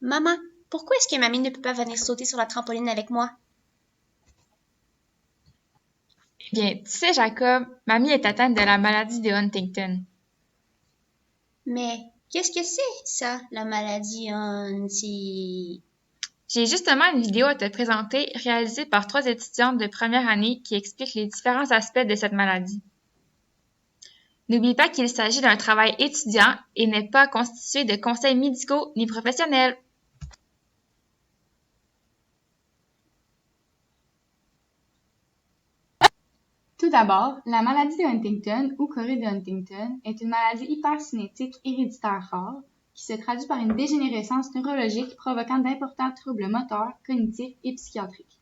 Maman, pourquoi est-ce que mamie ne peut pas venir sauter sur la trampoline avec moi? Eh bien, tu sais, Jacob, mamie est atteinte de la maladie de Huntington. Mais qu'est-ce que c'est, ça, la maladie J'ai justement une vidéo à te présenter réalisée par 3 étudiantes de première année qui expliquent les différents aspects de cette maladie. N'oublie pas qu'il s'agit d'un travail étudiant et n'est pas constitué de conseils médicaux ni professionnels. Tout d'abord, la maladie de Huntington ou chorée de Huntington est une maladie hypercinétique héréditaire rare qui se traduit par une dégénérescence neurologique provoquant d'importants troubles moteurs, cognitifs et psychiatriques.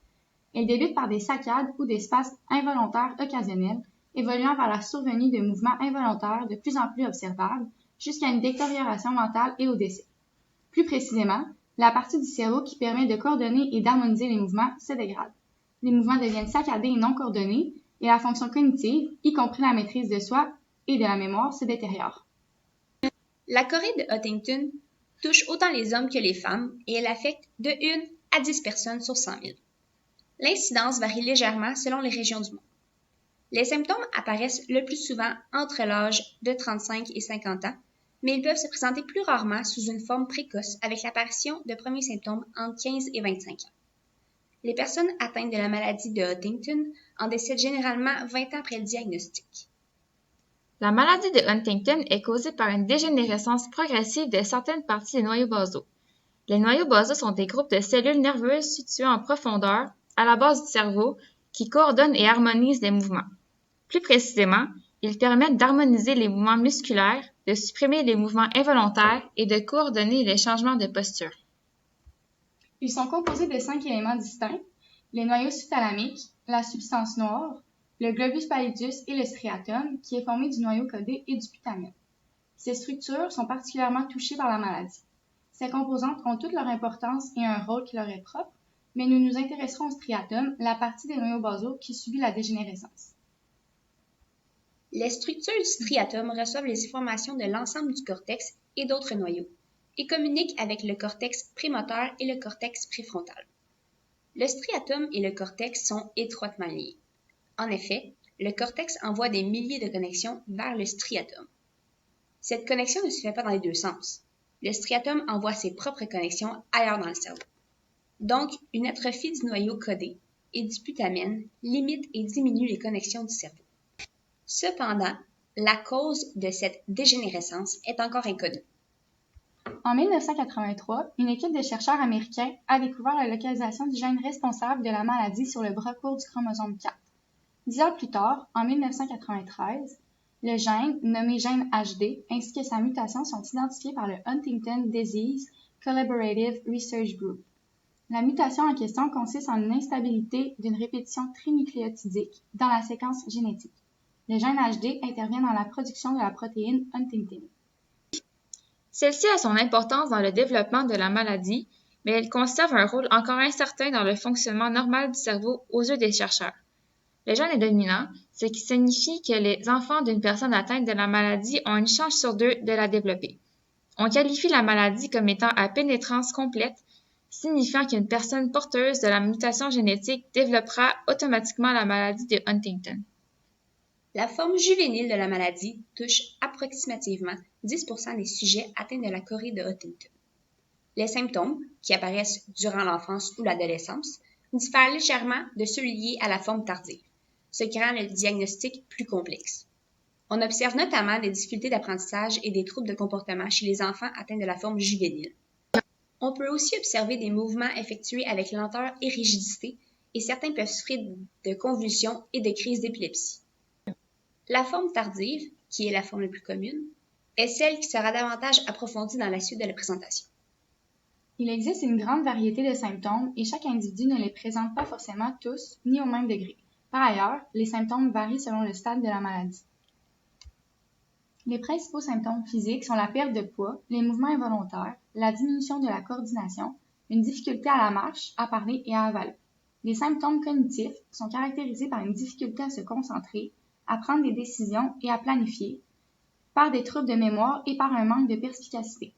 Elle débute par des saccades ou des spasmes involontaires occasionnels, évoluant vers la survenue de mouvements involontaires de plus en plus observables jusqu'à une détérioration mentale et au décès. Plus précisément, la partie du cerveau qui permet de coordonner et d'harmoniser les mouvements se dégrade. Les mouvements deviennent saccadés et non coordonnés, et la fonction cognitive, y compris la maîtrise de soi et de la mémoire, se détériore. La chorée de Huntington touche autant les hommes que les femmes et elle affecte de 1 à 10 personnes sur 100 000. L'incidence varie légèrement selon les régions du monde. Les symptômes apparaissent le plus souvent entre l'âge de 35 et 50 ans, mais ils peuvent se présenter plus rarement sous une forme précoce avec l'apparition de premiers symptômes entre 15 et 25 ans. Les personnes atteintes de la maladie de Huntington en décèdent généralement 20 ans après le diagnostic. La maladie de Huntington est causée par une dégénérescence progressive de certaines parties des noyaux basaux. Les noyaux basaux sont des groupes de cellules nerveuses situées en profondeur, à la base du cerveau, qui coordonnent et harmonisent les mouvements. Plus précisément, ils permettent d'harmoniser les mouvements musculaires, de supprimer les mouvements involontaires et de coordonner les changements de posture. Ils sont composés de 5 éléments distincts, les noyaux subthalamiques, la substance noire, le globus pallidus et le striatum, qui est formé du noyau codé et du putamen. Ces structures sont particulièrement touchées par la maladie. Ces composantes ont toute leur importance et un rôle qui leur est propre, mais nous nous intéresserons au striatum, la partie des noyaux basaux qui subit la dégénérescence. Les structures du striatum reçoivent les informations de l'ensemble du cortex et d'autres noyaux et communiquent avec le cortex prémoteur et le cortex préfrontal. Le striatum et le cortex sont étroitement liés. En effet, le cortex envoie des milliers de connexions vers le striatum. Cette connexion ne se fait pas dans les deux sens. Le striatum envoie ses propres connexions ailleurs dans le cerveau. Donc, une atrophie du noyau codé et du putamen limite et diminue les connexions du cerveau. Cependant, la cause de cette dégénérescence est encore inconnue. En 1983, une équipe de chercheurs américains a découvert la localisation du gène responsable de la maladie sur le bras court du chromosome 4. 10 ans plus tard, en 1993, le gène, nommé gène HD, ainsi que sa mutation sont identifiés par le Huntington Disease Collaborative Research Group. La mutation en question consiste en une instabilité d'une répétition trinucléotidique dans la séquence génétique. Le gène HD intervient dans la production de la protéine Huntingtin. Celle-ci a son importance dans le développement de la maladie, mais elle conserve un rôle encore incertain dans le fonctionnement normal du cerveau aux yeux des chercheurs. Le gène est dominant, ce qui signifie que les enfants d'une personne atteinte de la maladie ont une chance sur 2 de la développer. On qualifie la maladie comme étant à pénétrance complète, signifiant qu'une personne porteuse de la mutation génétique développera automatiquement la maladie de Huntington. La forme juvénile de la maladie touche approximativement 10% des sujets atteints de la chorée de Huntington. Les symptômes, qui apparaissent durant l'enfance ou l'adolescence, diffèrent légèrement de ceux liés à la forme tardive, ce qui rend le diagnostic plus complexe. On observe notamment des difficultés d'apprentissage et des troubles de comportement chez les enfants atteints de la forme juvénile. On peut aussi observer des mouvements effectués avec lenteur et rigidité, et certains peuvent souffrir de convulsions et de crises d'épilepsie. La forme tardive, qui est la forme la plus commune, est celle qui sera davantage approfondie dans la suite de la présentation. Il existe une grande variété de symptômes et chaque individu ne les présente pas forcément tous ni au même degré. Par ailleurs, les symptômes varient selon le stade de la maladie. Les principaux symptômes physiques sont la perte de poids, les mouvements involontaires, la diminution de la coordination, une difficulté à la marche, à parler et à avaler. Les symptômes cognitifs sont caractérisés par une difficulté à se concentrer, à prendre des décisions et à planifier, par des troubles de mémoire et par un manque de perspicacité.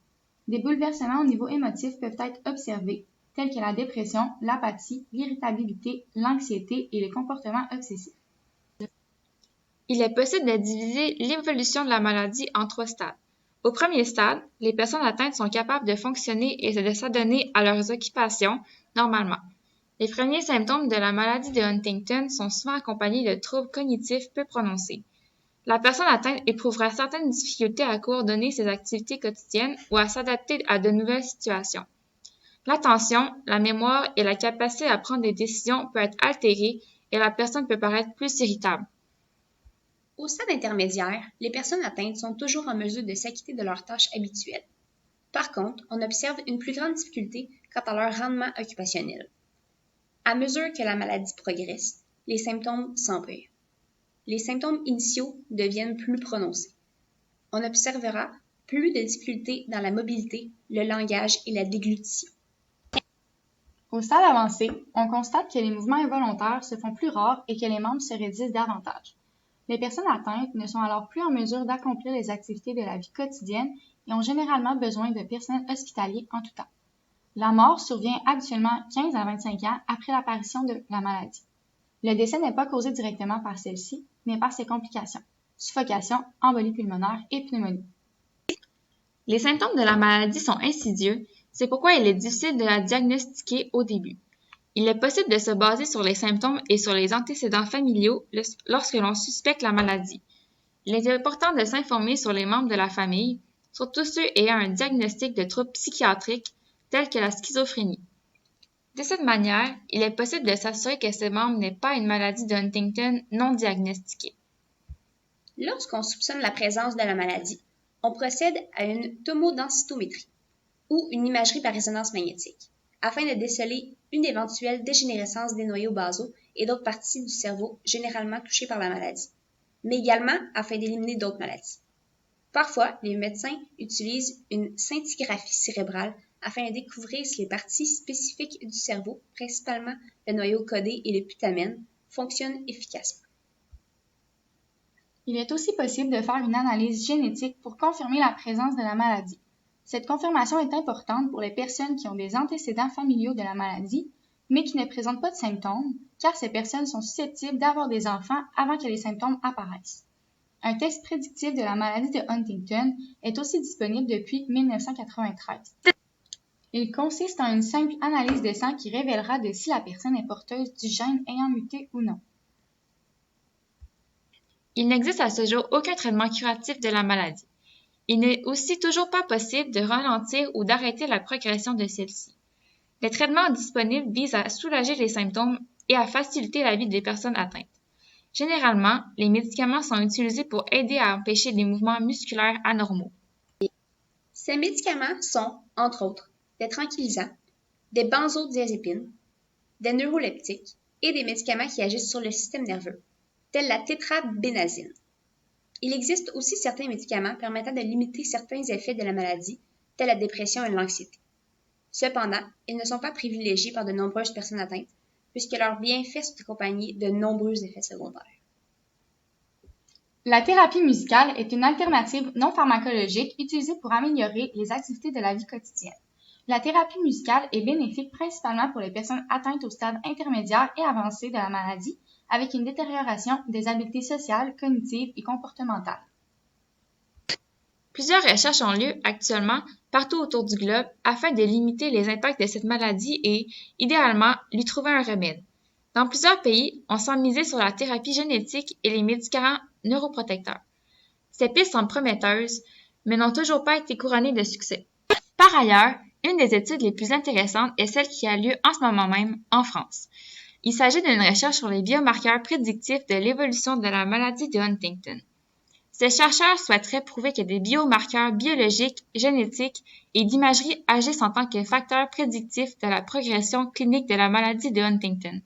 Des bouleversements au niveau émotif peuvent être observés, tels que la dépression, l'apathie, l'irritabilité, l'anxiété et les comportements obsessifs. Il est possible de diviser l'évolution de la maladie en 3 stades. Au premier stade, les personnes atteintes sont capables de fonctionner et de s'adonner à leurs occupations normalement. Les premiers symptômes de la maladie de Huntington sont souvent accompagnés de troubles cognitifs peu prononcés. La personne atteinte éprouvera certaines difficultés à coordonner ses activités quotidiennes ou à s'adapter à de nouvelles situations. L'attention, la mémoire et la capacité à prendre des décisions peuvent être altérées et la personne peut paraître plus irritable. Au stade intermédiaire, les personnes atteintes sont toujours en mesure de s'acquitter de leurs tâches habituelles. Par contre, on observe une plus grande difficulté quant à leur rendement occupationnel. À mesure que la maladie progresse, les symptômes s'empirent. Les symptômes initiaux deviennent plus prononcés. On observera plus de difficultés dans la mobilité, le langage et la déglutition. Au stade avancé, on constate que les mouvements involontaires se font plus rares et que les membres se réduisent davantage. Les personnes atteintes ne sont alors plus en mesure d'accomplir les activités de la vie quotidienne et ont généralement besoin de personnel hospitalier en tout temps. La mort survient habituellement 15 à 25 ans après l'apparition de la maladie. Le décès n'est pas causé directement par celle-ci, mais par ses complications, suffocation, embolie pulmonaire et pneumonie. Les symptômes de la maladie sont insidieux, c'est pourquoi il est difficile de la diagnostiquer au début. Il est possible de se baser sur les symptômes et sur les antécédents familiaux lorsque l'on suspecte la maladie. Il est important de s'informer sur les membres de la famille, surtout ceux ayant un diagnostic de troubles psychiatriques tels que la schizophrénie. De cette manière, il est possible de s'assurer que ces membres n'aient pas une maladie de Huntington non diagnostiquée. Lorsqu'on soupçonne la présence de la maladie, on procède à une tomodensitométrie ou une imagerie par résonance magnétique, afin de déceler une éventuelle dégénérescence des noyaux basaux et d'autres parties du cerveau généralement touchées par la maladie, mais également afin d'éliminer d'autres maladies. Parfois, les médecins utilisent une scintigraphie cérébrale afin de découvrir si les parties spécifiques du cerveau, principalement le noyau codé et le putamen, fonctionnent efficacement. Il est aussi possible de faire une analyse génétique pour confirmer la présence de la maladie. Cette confirmation est importante pour les personnes qui ont des antécédents familiaux de la maladie, mais qui ne présentent pas de symptômes, car ces personnes sont susceptibles d'avoir des enfants avant que les symptômes apparaissent. Un test prédictif de la maladie de Huntington est aussi disponible depuis 1993. Il consiste en une simple analyse de sang qui révélera de si la personne est porteuse du gène ayant muté ou non. Il n'existe à ce jour aucun traitement curatif de la maladie. Il n'est aussi toujours pas possible de ralentir ou d'arrêter la progression de celle-ci. Les traitements disponibles visent à soulager les symptômes et à faciliter la vie des personnes atteintes. Généralement, les médicaments sont utilisés pour aider à empêcher les mouvements musculaires anormaux. Ces médicaments sont, entre autres, des tranquillisants, des benzodiazépines, des neuroleptiques et des médicaments qui agissent sur le système nerveux, tels la tétrabénazine. Il existe aussi certains médicaments permettant de limiter certains effets de la maladie, tels la dépression et l'anxiété. Cependant, ils ne sont pas privilégiés par de nombreuses personnes atteintes, puisque leurs bienfaits sont accompagnés de nombreux effets secondaires. La thérapie musicale est une alternative non pharmacologique utilisée pour améliorer les activités de la vie quotidienne. La thérapie musicale est bénéfique principalement pour les personnes atteintes au stade intermédiaire et avancé de la maladie, avec une détérioration des habiletés sociales, cognitives et comportementales. Plusieurs recherches ont lieu actuellement partout autour du globe afin de limiter les impacts de cette maladie et, idéalement, lui trouver un remède. Dans plusieurs pays, on semble miser sur la thérapie génétique et les médicaments neuroprotecteurs. Ces pistes sont prometteuses, mais n'ont toujours pas été couronnées de succès. Par ailleurs, une des études les plus intéressantes est celle qui a lieu en ce moment même en France. Il s'agit d'une recherche sur les biomarqueurs prédictifs de l'évolution de la maladie de Huntington. Ces chercheurs souhaiteraient prouver que des biomarqueurs biologiques, génétiques et d'imagerie agissent en tant que facteurs prédictifs de la progression clinique de la maladie de Huntington.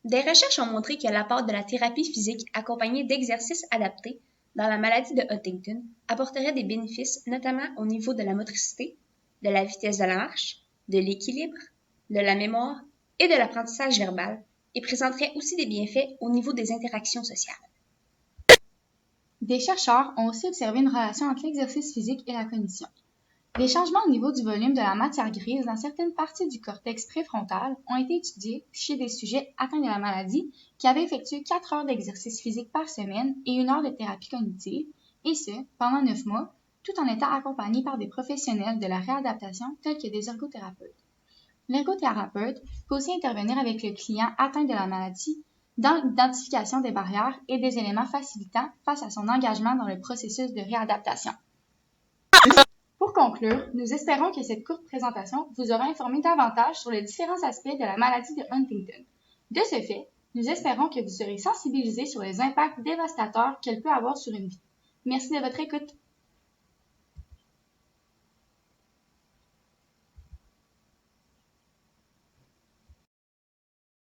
Des recherches ont montré que l'apport de la thérapie physique accompagnée d'exercices adaptés dans la maladie de Huntington apporterait des bénéfices notamment au niveau de la motricité, de la vitesse de la marche, de l'équilibre, de la mémoire et de l'apprentissage verbal et présenterait aussi des bienfaits au niveau des interactions sociales. Des chercheurs ont aussi observé une relation entre l'exercice physique et la cognition. Les changements au niveau du volume de la matière grise dans certaines parties du cortex préfrontal ont été étudiés chez des sujets atteints de la maladie qui avaient effectué 4 heures d'exercice physique par semaine et 1 heure de thérapie cognitive, et ce, pendant 9 mois, tout en étant accompagnés par des professionnels de la réadaptation tels que des ergothérapeutes. L'ergothérapeute peut aussi intervenir avec le client atteint de la maladie dans l'identification des barrières et des éléments facilitants face à son engagement dans le processus de réadaptation. Pour conclure, nous espérons que cette courte présentation vous aura informé davantage sur les différents aspects de la maladie de Huntington. De ce fait, nous espérons que vous serez sensibilisés sur les impacts dévastateurs qu'elle peut avoir sur une vie. Merci de votre écoute.